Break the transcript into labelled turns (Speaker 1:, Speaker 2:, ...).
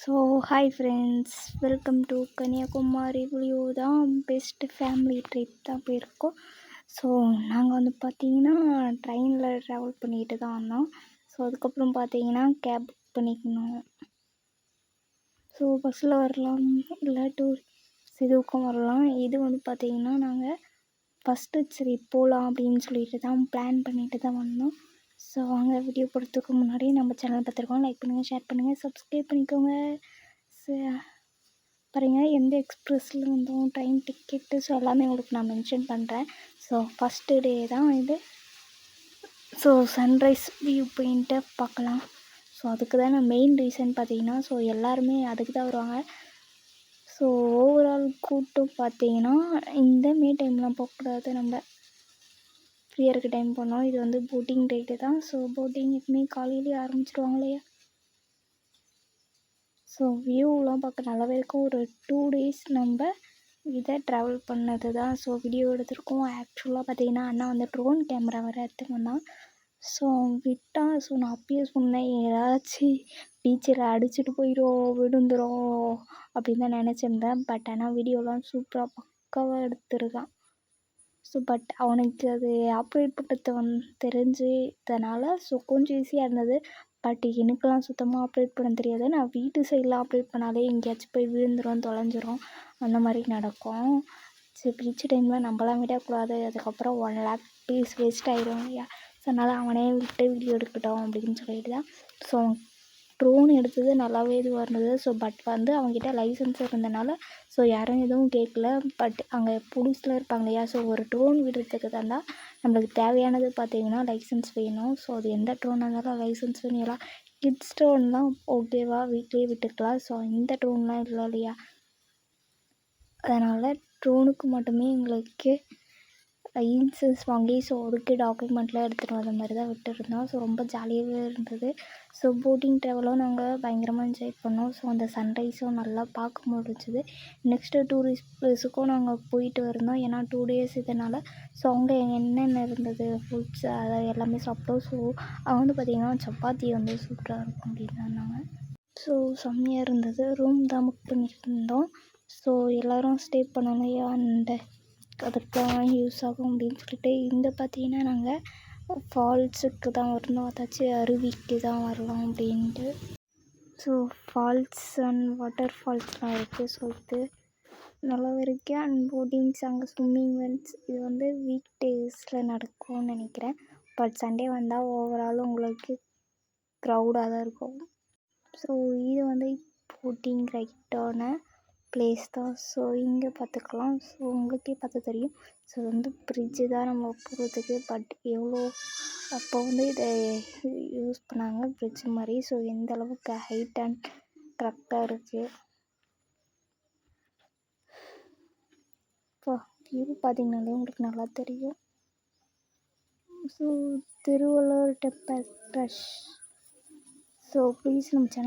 Speaker 1: So hi friends, welcome to Kanyakumari view தான். Best family trip தான் போயிருக்கோம். ஸோ நாங்கள் வந்து பார்த்தீங்கன்னா ட்ரெயினில் ட்ராவல் பண்ணிட்டு தான் வந்தோம். ஸோ அதுக்கப்புறம் பார்த்தீங்கன்னா கேப் புக் பண்ணிக்கணும். ஸோ பஸ்ஸில் வரலாம், இல்லை டூரிஸ்ட் இதுக்கும் வரலாம். இது வந்து பார்த்தீங்கன்னா நாங்கள் ஃபஸ்ட்டு சரி போகலாம் அப்படின்னு சொல்லிட்டு தான் பிளான் பண்ணிட்டு தான் வந்தோம். ஸோ வாங்க வீடியோ போடுறதுக்கு முன்னாடி நம்ம சேனல் பார்த்துருக்கோம், லைக் பண்ணுங்கள், ஷேர் பண்ணுங்கள், சப்ஸ்கிரைப் பண்ணிக்கோங்க. பாருங்கள் எந்த எக்ஸ்பிரஸில் வந்தோம், ட்ரெயின் டிக்கெட்டு, ஸோ எல்லாமே உங்களுக்கு நான் மென்ஷன் பண்ணுறேன். ஸோ ஃபஸ்ட்டு டே தான் இது. ஸோ சன்ரைஸ் வியூ பாயிண்ட்டை பார்க்கலாம். ஸோ அதுக்கு தான் நான் மெயின் ரீசன் பார்த்தீங்கன்னா, ஸோ எல்லாருமே அதுக்கு தான் வருவாங்க. ஸோ ஓவரால் கூட்டம் பார்த்தீங்கன்னா இந்த மே டைம்லாம் போகக்கூடாது, நம்ம ஃப்ரீயாக இருக்க டைம் போனோம். இது வந்து போட்டிங் ரைடு தான். ஸோ போட்டிங் எப்பவுமே காலையிலேயே ஆரம்பிச்சிடுவாங்க இல்லையா. ஸோ வியூலாம் பார்க்க நல்லாவே இருக்கும். ஒரு 2 days நம்ம இதை ட்ராவல் பண்ணது தான். ஸோ வீடியோ எடுத்திருக்கோம். ஆக்சுவலாக பார்த்தீங்கன்னா அண்ணா வந்து ட்ரோன் கேமரா வேறு எடுத்துன்னு வந்தான். ஸோ விட்டான். ஸோ நான் அப்பயே சொன்னேன், ஏதாச்சும் பீச்சில் அடிச்சுட்டு போயிடும், விழுந்துடும் அப்படின்னு தான் நினச்சிருந்தேன். பட் ஆனால் வீடியோலாம் சூப்பராக பக்காவாக எடுத்துருக்கான். ஸோ பட் அவனுக்கு அது ஆப்ரேட் பண்ணுறது தெரிஞ்சதுனால ஸோ கொஞ்சம் ஈஸியாக இருந்தது. பட் எனக்கெலாம் சுத்தமாக ஆப்ரேட் பண்ண தெரியாது. நான் வீட்டு சைடில் ஆப்ரேட் பண்ணாலே எங்கேயாச்சும் போய் விழுந்துடும், தொலைஞ்சிரும், அந்த மாதிரி நடக்கும். சரி பீச் டைமில் நம்மளாம் விடக்கூடாது, அதுக்கப்புறம் 1 lakh பீஸ் வேஸ்ட் ஆகிடும் இல்லையா. ஸோ அதனால் அவனே விட்டு வீடியோ எடுக்கட்டும் அப்படின்னு சொல்லிட்டு தான். ஸோ ட்ரோன் எடுத்தது நல்லாவே இதுவாக இருந்தது. ஸோ பட் வந்து அவங்ககிட்ட லைசன்ஸ் இருந்தனால ஸோ யாரும் எதுவும் கேட்கல. பட் அங்கே போலீஸில் இருப்பாங்க இல்லையா. ஸோ ஒரு ட்ரோன் விடுறதுக்கு தந்தா நம்மளுக்கு தேவையானது பார்த்தீங்கன்னா லைசன்ஸ் வேணும். ஸோ அது எந்த ட்ரோனாக இருந்தாலும் லைசன்ஸ் வேணும். எல்லாம் கிட்ஸ் ட்ரோன்லாம் ஓகேவா வீட்லேயே விட்டுக்கலாம். ஸோ இந்த ட்ரோன்லாம் இல்லை இல்லையா. அதனால் ட்ரோனுக்கு மட்டுமே எங்களுக்கு லைசன்ஸ் வாங்கி ஸோ அதுக்கு டாக்குமெண்ட்லாம் எடுத்துகிட்டு வர மாதிரி தான் விட்டுருந்தோம். ஸோ ரொம்ப ஜாலியாகவே இருந்தது. ஸோ போட்டிங் ட்ராவலும் நாங்கள் பயங்கரமாக என்ஜாய் பண்ணோம். ஸோ அந்த சன்ரைஸும் நல்லா பார்க்க முடிஞ்சுது. நெக்ஸ்ட்டு டூரிஸ்ட் ப்ளேஸுக்கும் நாங்கள் போயிட்டு இருந்தோம். ஏன்னா 2 days இதனால் ஸோ அங்கே என்னென்ன இருந்தது ஃபுட்ஸ் அதை எல்லாமே சாப்பிட்டோம். ஸோ அவங்க வந்து பார்த்திங்கன்னா சப்பாத்தி வந்து சூப்பராக இருக்கும் அப்படின்னு சொன்னாங்க. ஸோ செம்மையாக இருந்தது. ரூம் தான் புக் பண்ணியிருந்தோம். ஸோ எல்லோரும் ஸ்டே பண்ணோம் இல்லையா, அந்த அதுக்கெலாம் யூஸ் ஆகும் அப்படின்னு சொல்லிட்டு இந்த பார்த்தீங்கன்னா நாங்கள் ஃபால்ஸுக்கு தான் வரணும், அதாச்சும் அருவிக்கு தான் வரலாம் அப்படின்ட்டு. ஸோ ஃபால்ஸ் அண்ட் வாட்டர் ஃபால்ஸ்லாம் இருக்குது. ஸோ இது நல்லாவே இருக்குது. அண்ட் போட்டிங்ஸ், அங்கே ஸ்விம்மிங் வெல்ஸ், இது வந்து வீக் டேஸில் நடக்கும்னு நினைக்கிறேன். பட் சண்டே வந்தால் ஓவரால் உங்களுக்கு க்ரௌடாக தான் இருக்கும். ஸோ இது வந்து போட்டிங் ரைட்டான பிளேஸ் தான். ஸோ இங்கே பார்த்துக்கலாம். ஸோ உங்களுக்கே பார்த்து தெரியும். ஸோ வந்து பிரிட்ஜு தான் நம்ம போகிறதுக்கு. பட் எவ்வளோ அப்போ வந்து இதை யூஸ் பண்ணாங்க பிரிட்ஜ் மாதிரி. ஸோ எந்த அளவுக்கு ஹைட் அண்ட் கரெக்டாக இருக்குது. இப்போ வியூ பார்த்திங்கனாலே உங்களுக்கு நல்லா தெரியும். So Thiruvalluvar temple rush. So please நம்ம சேனல்